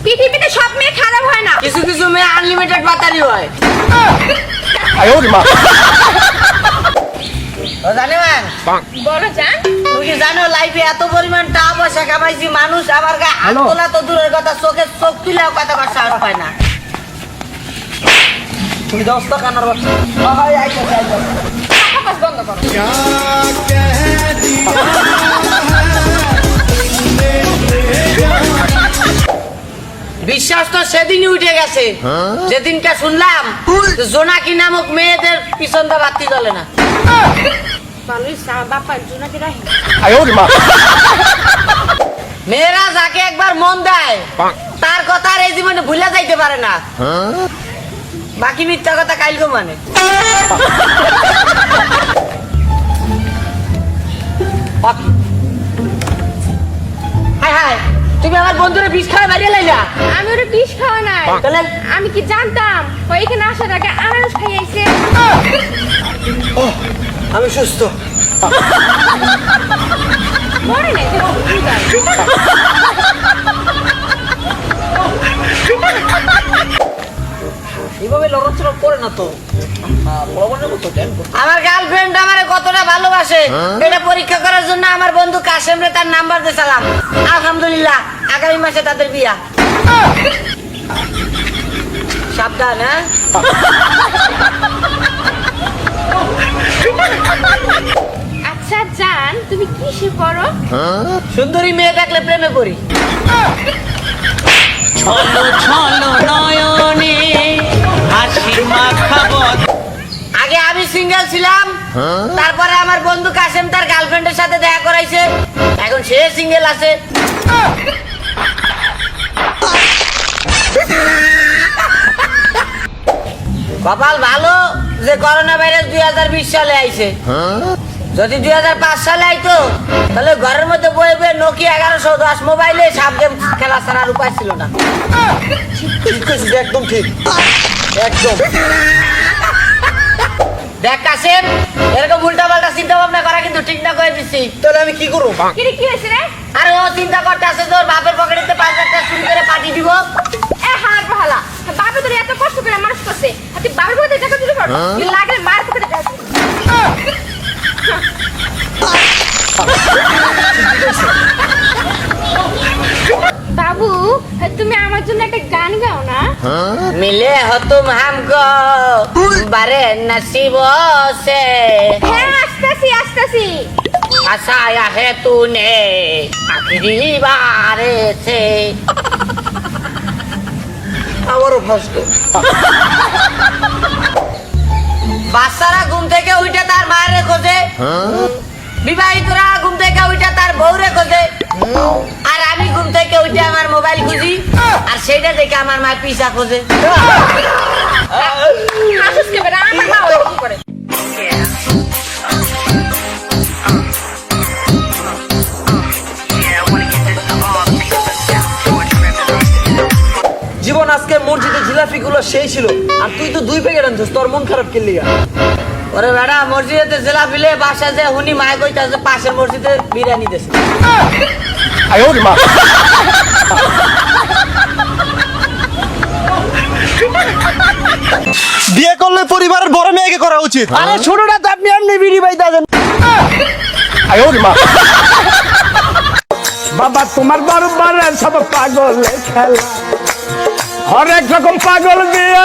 পৃথিবীতে সব মেয়ে খারাপ হয় না, কিছু কিছু মেয়ে আনলিমিটেড বাতারি হয়। জানেন বড় জান, তুমি কি জানো লাইফে এত পরিমাণ টাকা পয়সা কামাইছি, মানুষ আমার গায়ে হাত তোলা তো দূরের কথা, চোখে চোখ তুলেও কথা কর সাহস পায় না। তুমি দোস্ত কানার টাকা বন্ধ করো। বিশ্বাস তো সেদিনই উঠে গেছে যেদিনটা শুনলাম জোনাকি নামক মেয়েদের পিছন দা বাতি জ্বলে না। বাপা জোনাকি রাখে মেয়েরা যাকে একবার মন দেয় তার কথা আর এই জীবনে ভুলে যাইতে পারে না। বাকি মিথ্যা কথা কাইলগো মানে। হাই হাই, তুমি আমার বন্ধুরে বিষ খাওয়া বাড়িয়ে লাইলা। আমি ওরে বিষ খাওয়া নাই, তাহলে আমি কি জানতাম ও এখানে আসার আগে আনারস খাইয়াছে। আমি সুস্থ। মরে নাই তো এইভাবে লড়াচড়া করে না তো। আমার গার্লফ্রেন্ড আমারে কতটা ভালোবাসে এটা পরীক্ষা করার জন্য আমার বন্ধু কাশেমরে তার নাম্বার দিয়েছিলাম। আলহামদুলিল্লাহ আগামী মাসে তাদের বিয়া। সাবধান। হ্যাঁ, আচ্ছা জান, তুমি কিসে পড়ো? সুন্দরী মেয়ে দেখলে প্রেমে পড়ি। ছলো ছলো নয়নে হাসি মাখাবো। আগে আমি সিঙ্গেল ছিলাম, তারপরে আমার বন্ধু কাশেম তার গার্লফ্রেন্ডের সাথে দেখা করাইছে, এখন সে সিঙ্গেল আছে। কপাল ভালো যে করোনা ভাইরাস 2020 সালে আইছে। যদি 2005 সালে আইতো তাহলে ঘরের মধ্যে বয়ে বয়ে নোকিয়া 1110 মোবাইলে সাপ গেম খেলা ছাড়ার উপায় ছিল না। একদম ঠিক, একদম। দেখ কাশেম, এরকম উল্টা পাল্টা চিন্তা ভাবনা করা কিন্তু ঠিক না করে দিচ্ছি। তাহলে আমি কি করবো? কি রে, কি হয়েছে রে? আরে ও চিন্তা করতে আছে তোর বাপের পকেটেতে 5,000 টাকা চুরি করে পাঠিয়ে দিব। এ হার বহালা, বাবা তোর এত কষ্ট করে মানুষ করছে, আর তুই বাবার পকেটে টাকা দিতে পারো? কি লাগলে মার পকেটে টাকা দিবি। বাবু, তুমি আমার জন্য একটা গান গাও না? मिले हो तुम हमको बड़े नसीब से, হ্যাঁ, আসতেছি আসতেছি। हंसाया है तूने आखिरी बार से। আমারও ফার্স্ট। বাচ্চারা ঘুম থেকে উঠে তার মায়ের খোঁজে, বিবাহিতরা ঘুম থেকে উঠে তার বউরে খোঁজে, আর আমি ঘুম থেকে উঠে আমার মোবাইল খুঁজি, আর সেইটা দেখে আমার মা পিসা খোঁজে। হাসুস কে বেরা, আমার মা ওরকম করে। জীবন আজকে মসজিদে জিলাপি গুলো সেই ছিল, আর তুই তো 2 প্যাকেট আনছিস, তোর মন খারাপ কেলি? ওরে বেড়া, মসজিদে জিলাপিলে বাসা যে হুনি মায় কইতাছে পাশের মসজিদে বিরিয়ানি দেছে। বিয়ে করলে পরিবারের বড় মেয়েকে করা উচিত। আরে ছোটটা তো আপনি এমনি বিড়ি বাইতে আছেন। বাবা তোমার বারবার সব পাগল খেলা, হরেক রকম পাগল দিয়ে